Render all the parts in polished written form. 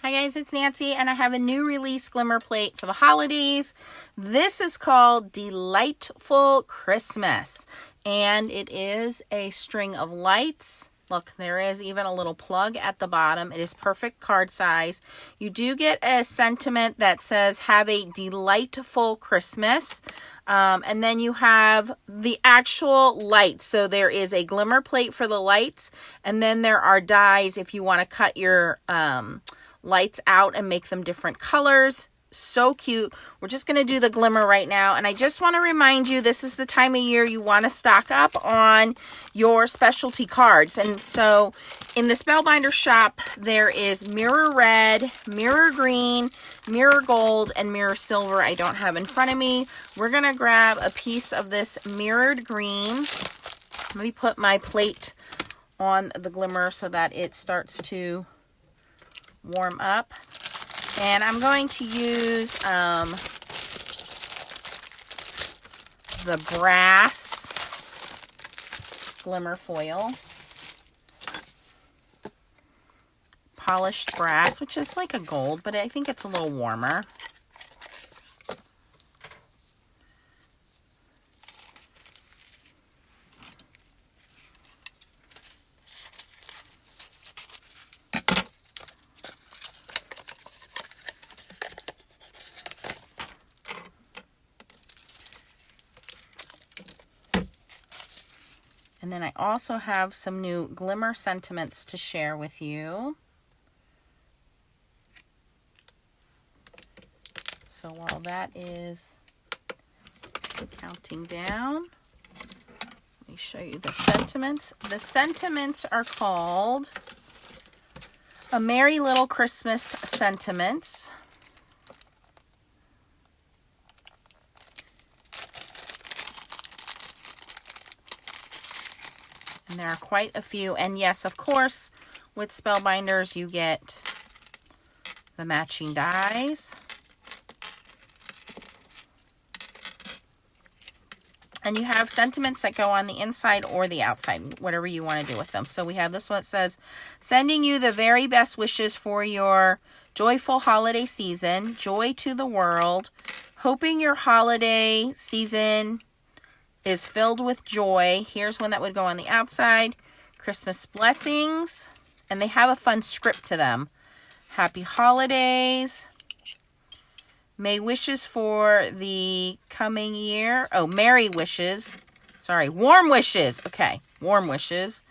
Hi guys, it's Nancy and I have a new release glimmer plate for the holidays. This is called Delightful Christmas and it is a string of lights. Look, there is even a little plug at the bottom. It is perfect card size. You do get a sentiment that says, have a delightful Christmas. And then you have the actual lights. So there is a glimmer plate for the lights. And then there are dies if you want to cut your lights out and make them different colors. So cute. We're just going to do the glimmer right now. And I just want to remind you, this is the time of year you want to stock up on your specialty cards. And so in the Spellbinder shop, there is Mirror Red, Mirror Green, Mirror Gold, and Mirror Silver I don't have in front of me. We're going to grab a piece of this mirrored green. Let me put my plate on the glimmer so that it starts to warm up. And I'm going to use the brass glimmer foil. Polished brass, which is like a gold, but I think it's a little warmer. And then I also have some new glimmer sentiments to share with you. So while that is counting down, let me show you the sentiments. The sentiments are called A Merry Little Christmas Sentiments. And there are quite a few. And yes, of course, with Spellbinders, you get the matching dies. And you have sentiments that go on the inside or the outside, whatever you want to do with them. So we have this one that says, sending you the very best wishes for your joyful holiday season. Joy to the world. Hoping your holiday season is filled with joy. Here's one that would go on the outside. Christmas blessings. And they have a fun script to them. Happy holidays. May wishes for the coming year. Oh, merry wishes. Sorry, warm wishes. Okay, warm wishes.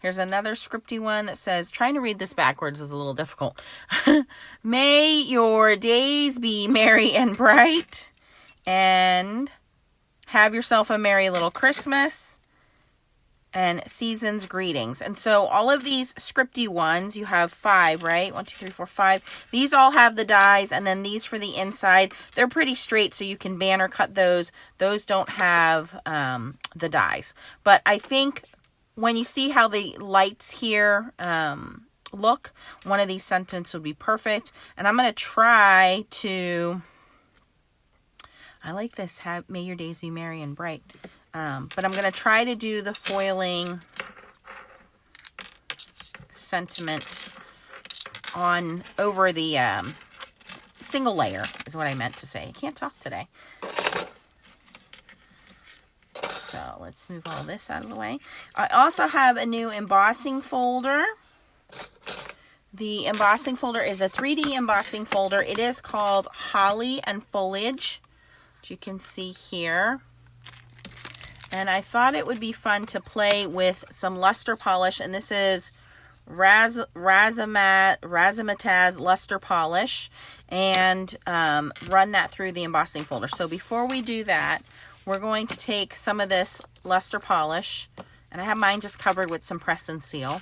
Here's another scripty one that says, trying to read this backwards is a little difficult. May your days be merry and bright. And have yourself a merry little Christmas and season's greetings. And so all of these scripty ones, you have 5, right? 1, 2, 3, 4, 5. These all have the dies, and then these for the inside. They're pretty straight, so you can banner cut those. Those don't have the dies. But I think when you see how the lights here look, one of these sentiments would be perfect. And I'm going to try to... I like this, may your days be merry and bright. But I'm going to try to do the foiling sentiment on over the single layer is what I meant to say. I can't talk today. So let's move all this out of the way. I also have a new embossing folder. The embossing folder is a 3D embossing folder. It is called Holly and Foliage. You can see here. And I thought it would be fun to play with some luster polish. And this is Razzmatazz luster polish. And run that through the embossing folder. So before we do that, we're going to take some of this luster polish. And I have mine just covered with some press and seal.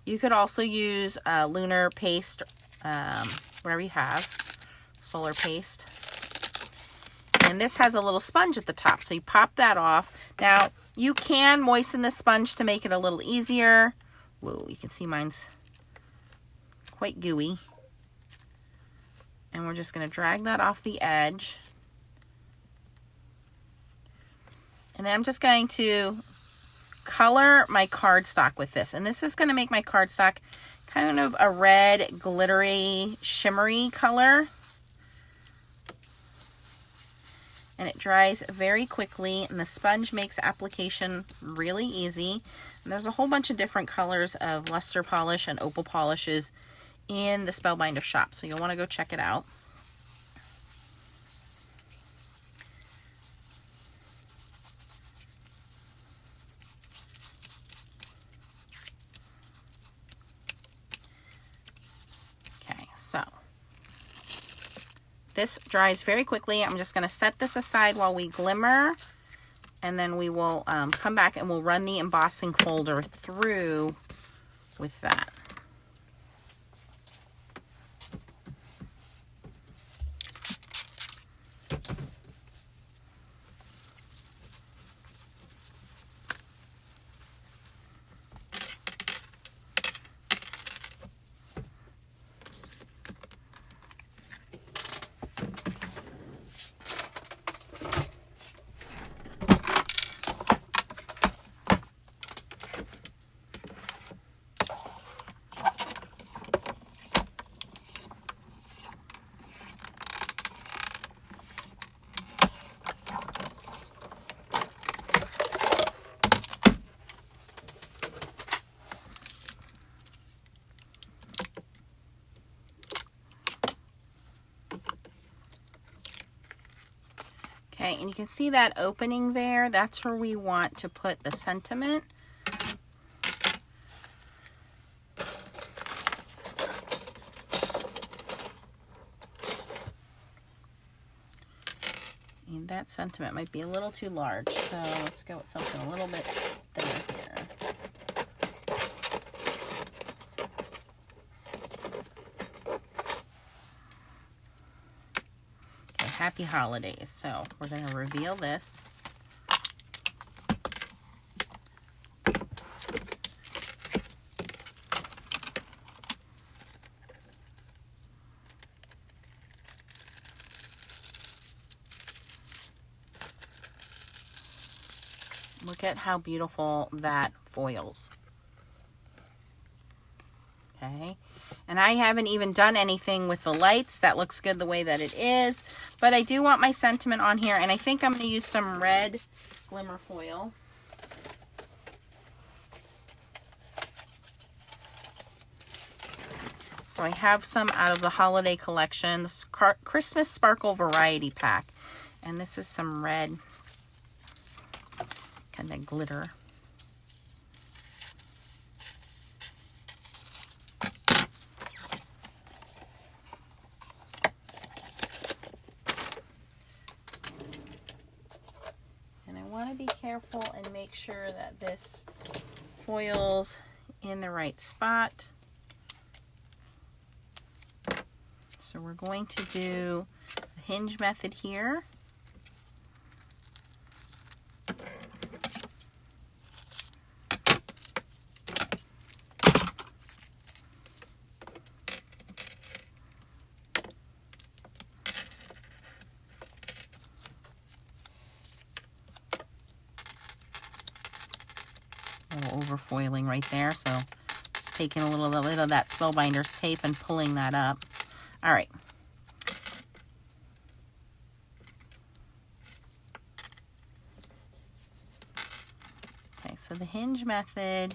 You could also use lunar paste, whatever you have. Solar paste. And this has a little sponge at the top, so you pop that off. Now, you can moisten the sponge to make it a little easier. Whoa, you can see mine's quite gooey. And we're just going to drag that off the edge. And then I'm just going to color my cardstock with this. And this is going to make my cardstock kind of a red, glittery, shimmery color. And it dries very quickly, and the sponge makes application really easy. And there's a whole bunch of different colors of luster polish and opal polishes in the Spellbinder shop, so you'll want to go check it out. Okay, so this dries very quickly. I'm just going to set this aside while we glimmer, and then we will come back and we'll run the embossing folder through with that. Okay, and you can see that opening there. That's where we want to put the sentiment. And that sentiment might be a little too large, so let's go with something a little bit thinner here. Happy holidays. So we're going to reveal this. Look at how beautiful that foils. Okay. And I haven't even done anything with the lights. That looks good the way that it is. But I do want my sentiment on here. And I think I'm going to use some red glimmer foil. So I have some out of the holiday collection. This Christmas Sparkle Variety Pack. And this is some red kind of glitter. Be careful and make sure that this foils in the right spot. So we're going to do the hinge method here. Over foiling right there, so just taking a little bit of that Spellbinders tape and pulling that up. All right. Okay, so the hinge method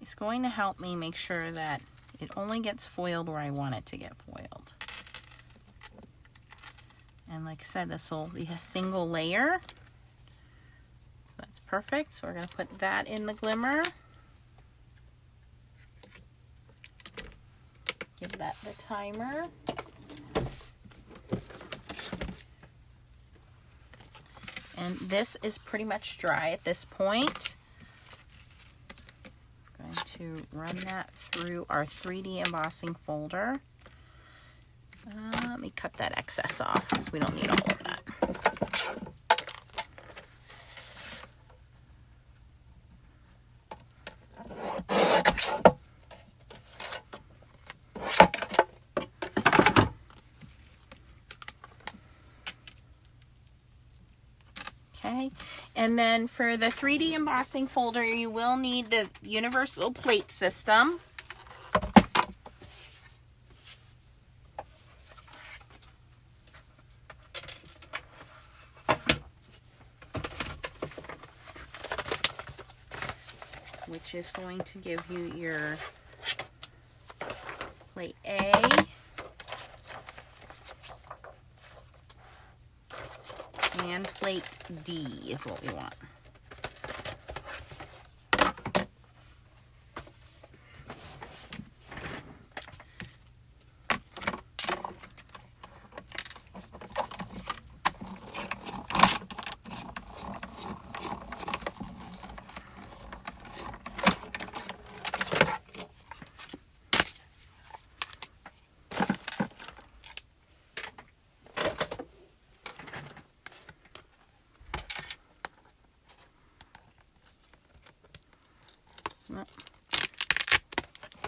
is going to help me make sure that it only gets foiled where I want it to get foiled. And like I said, this will be a single layer. That's perfect. So we're going to put that in the glimmer. Give that the timer. And this is pretty much dry at this point. I'm going to run that through our 3D embossing folder. Let me cut that excess off because we don't need all of that. Okay, and then for the 3D embossing folder, you will need the universal plate system. which is going to give you your plate A. And plate D is what we want.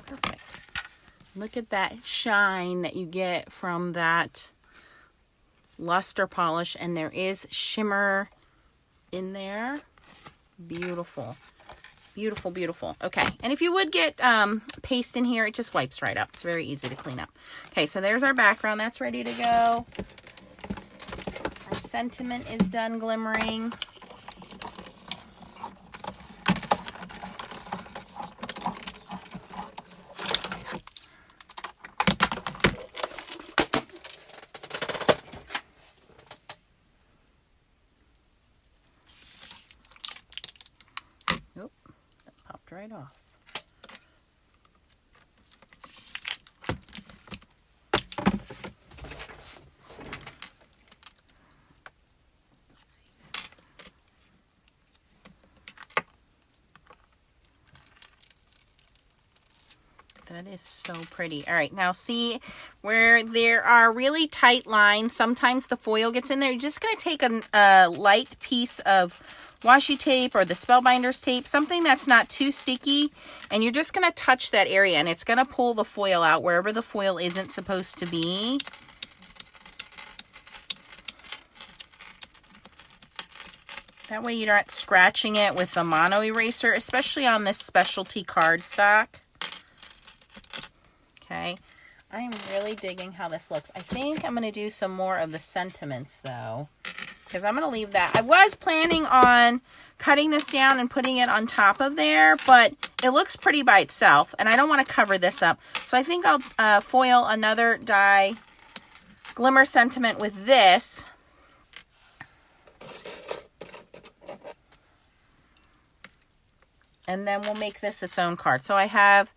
Perfect. Look at that shine that you get from that luster polish, and there is shimmer in there. Beautiful. Beautiful, beautiful. Okay, and if you would get paste in here, it just wipes right up. It's very easy to clean up. Okay, so there's our background. That's ready to go. Our sentiment is done glimmering. Right off. That is so pretty. All right, now see where there are really tight lines, sometimes the foil gets in there. You're just going to take a light piece of washi tape or the Spellbinders tape, something that's not too sticky, and you're just going to touch that area, and it's going to pull the foil out wherever the foil isn't supposed to be. That way you're not scratching it with a mono eraser, especially on this specialty cardstock. Okay, I am really digging how this looks. I think I'm going to do some more of the sentiments though, because I'm going to leave that. I was planning on cutting this down and putting it on top of there, but it looks pretty by itself, and I don't want to cover this up. So I think I'll foil another die glimmer sentiment with this. And then we'll make this its own card. So I have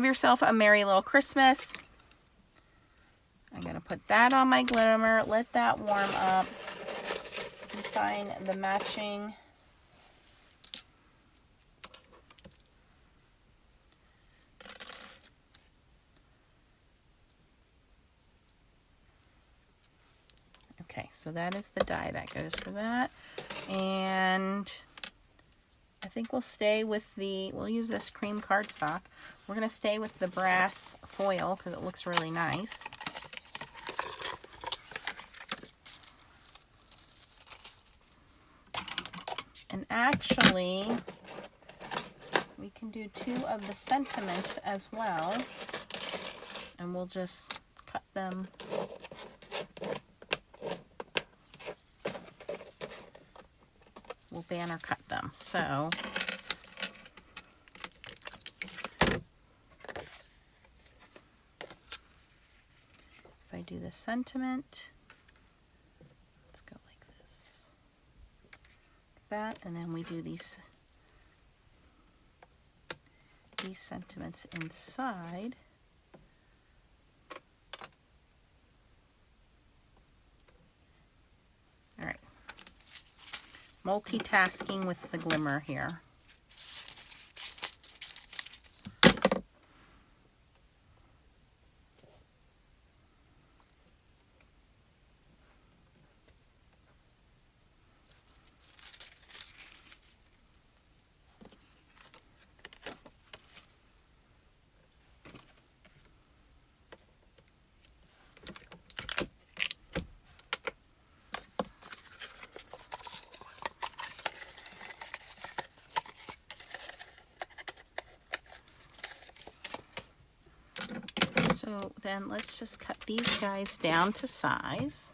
Yourself a Merry Little Christmas. I'm going to put that on my glimmer, let that warm up, and find the matching okay, so that is the die that goes for that. And I think we'll stay with we'll use this cream cardstock. We're going to stay with the brass foil because it looks really nice. And actually, we can do 2 of the sentiments as well. And we'll just cut them. We'll banner cut them. So if I do the sentiment, let's go like this, that, and then we do these sentiments inside. All right. Multitasking with the glimmer here. So then let's just cut these guys down to size.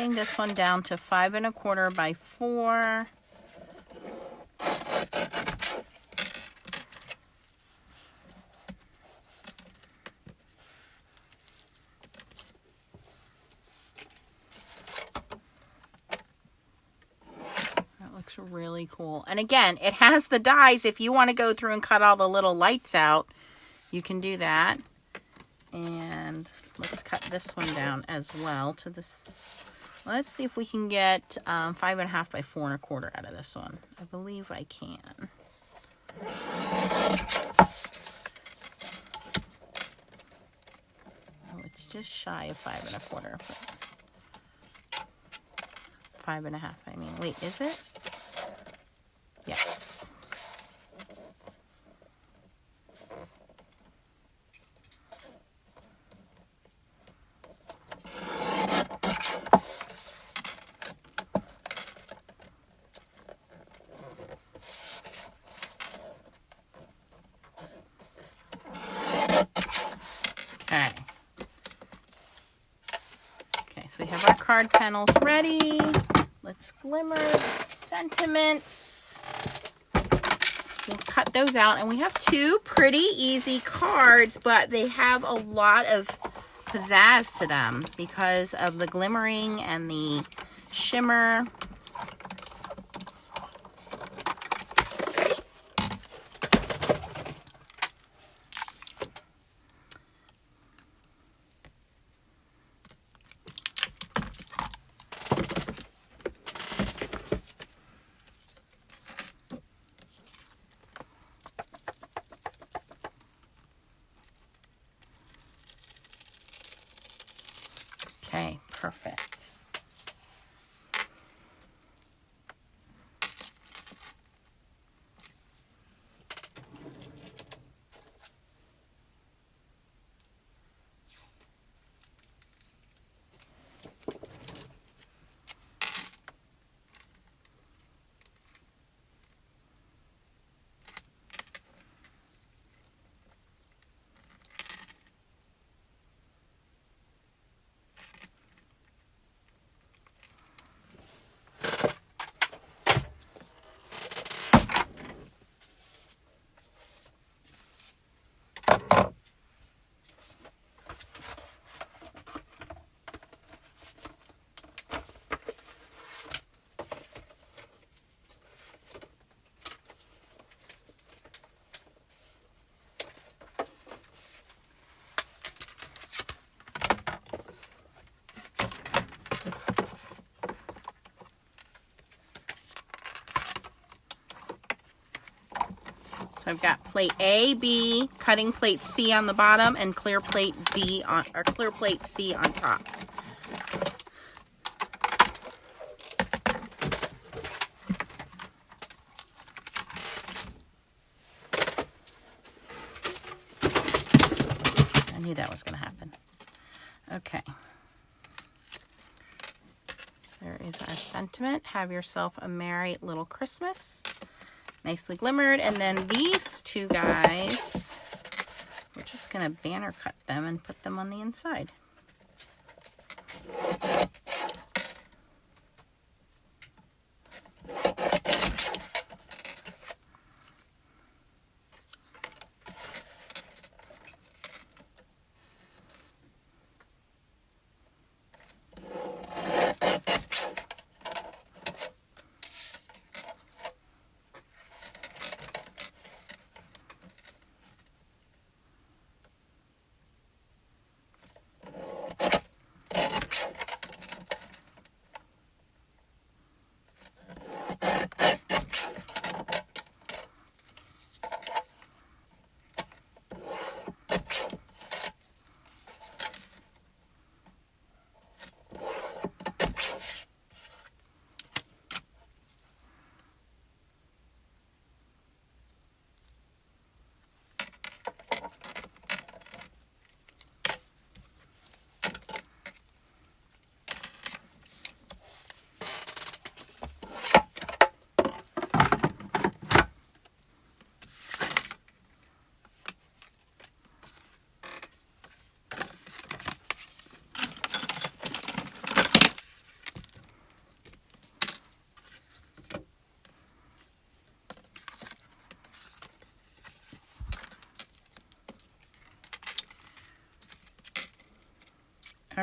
cutting this one down to 5 1/4 by 4. Looks really cool. And again, it has the dies. If you want to go through and cut all the little lights out, you can do that. And let's cut this one down as well to this. Let's see if we can get 5 1/2 by 4 1/4 out of this one. I believe I can. Oh, it's just shy of 5 1/4. 5 1/2, I mean. Wait, is it? Yes. Okay. Okay, so we have our card panels ready. Let's glimmer sentiments. We'll cut those out, and we have 2 pretty easy cards, but they have a lot of pizzazz to them because of the glimmering and the shimmer. Okay, perfect. So I've got plate A, B, cutting plate C on the bottom, and clear plate D on, or clear plate C on top. I knew that was going to happen. Okay. There is our sentiment. Have yourself a merry little Christmas. Nicely glimmered. And then these 2 guys, we're just going to banner cut them and put them on the inside.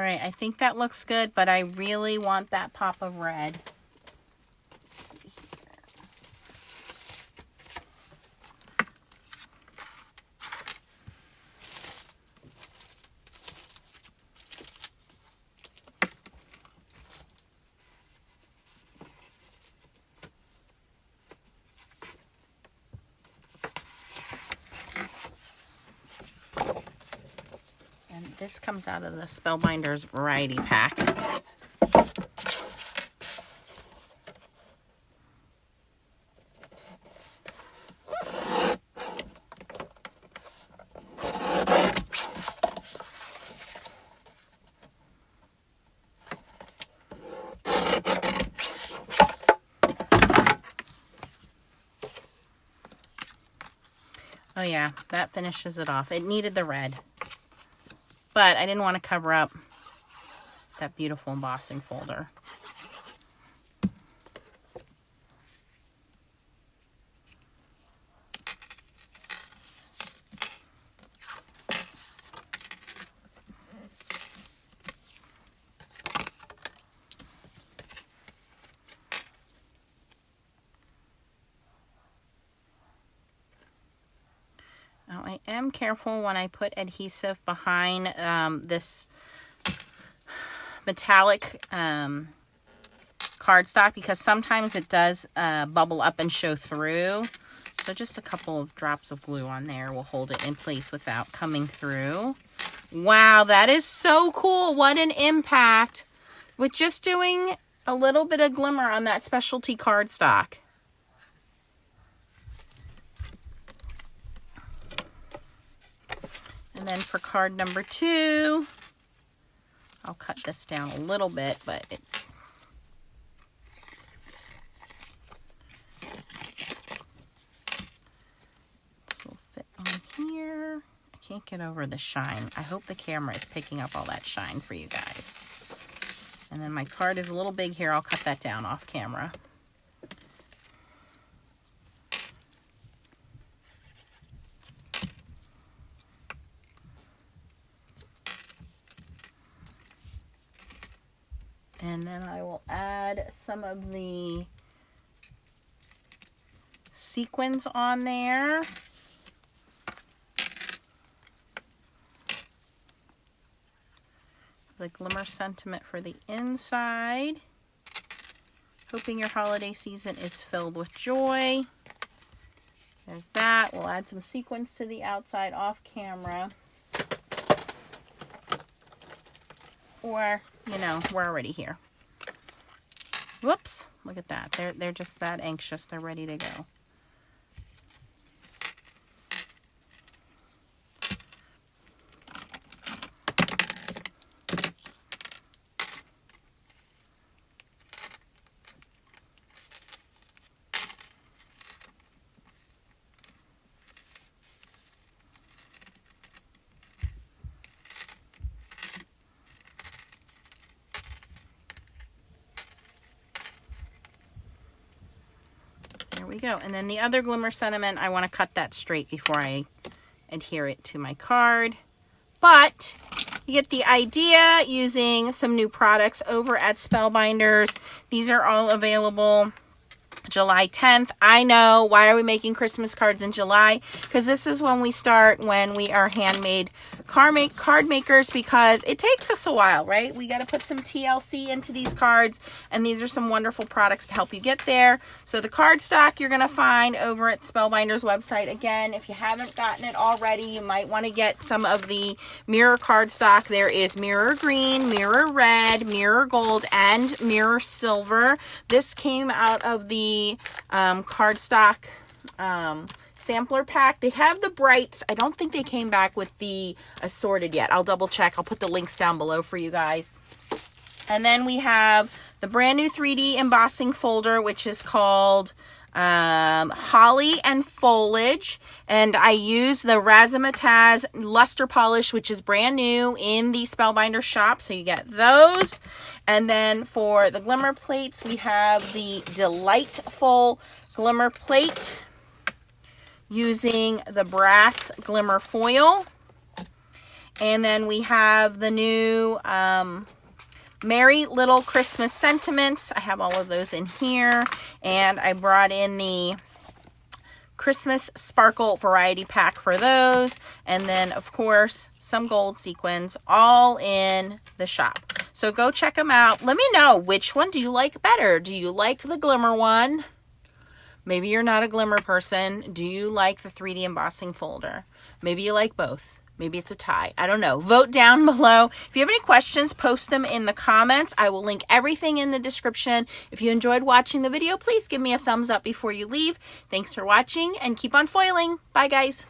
right, I think that looks good, but I really want that pop of red. And this comes out of the Spellbinders variety pack. Oh yeah, that finishes it off. It needed the red, but I didn't want to cover up that beautiful embossing folder. Now I am careful when I put adhesive behind this metallic cardstock, because sometimes it does bubble up and show through. So just a couple of drops of glue on there will hold it in place without coming through. Wow, that is so cool. What an impact with just doing a little bit of glimmer on that specialty cardstock. And then for card number 2, I'll cut this down a little bit, but it will fit on here. I can't get over the shine. I hope the camera is picking up all that shine for you guys. And then my card is a little big here. I'll cut that down off camera. And then I will add some of the sequins on there. The glimmer sentiment for the inside. Hoping your holiday season is filled with joy. There's that. We'll add some sequins to the outside off camera. Or, you know, we're already here. Whoops, look at that. They're just that anxious. They're ready to go. There we go. And then the other glimmer sentiment, I want to cut that straight before I adhere it to my card. But you get the idea using some new products over at Spellbinders. These are all available July 10th. I know, why are we making Christmas cards in July? Because this is when we start, when we are handmade card makers, because it takes us a while, right? We got to put some TLC into these cards, and these are some wonderful products to help you get there. So the card stock you're going to find over at Spellbinders website. Again, if you haven't gotten it already, you might want to get some of the mirror card stock. There is mirror green, mirror red, mirror gold, and mirror silver. This came out of the cardstock sampler pack. They have the brights. I don't think they came back with the assorted yet. I'll double check. I'll put the links down below for you guys. And then we have the brand new 3D embossing folder, which is called Holly and Foliage, and I use the Razzmatazz luster polish, which is brand new in the Spellbinder shop, so you get those. And then for the glimmer plates, we have the Delightful glimmer plate using the brass glimmer foil. And then we have the new Merry Little Christmas Sentiments. I have all of those in here. And I brought in the Christmas Sparkle Variety Pack for those. And then, of course, some gold sequins, all in the shop. So go check them out. Let me know, which one do you like better? Do you like the Glimmer one? Maybe you're not a Glimmer person. Do you like the 3D embossing folder? Maybe you like both. Maybe it's a tie. I don't know. Vote down below. If you have any questions, post them in the comments. I will link everything in the description. If you enjoyed watching the video, please give me a thumbs up before you leave. Thanks for watching and keep on foiling. Bye, guys.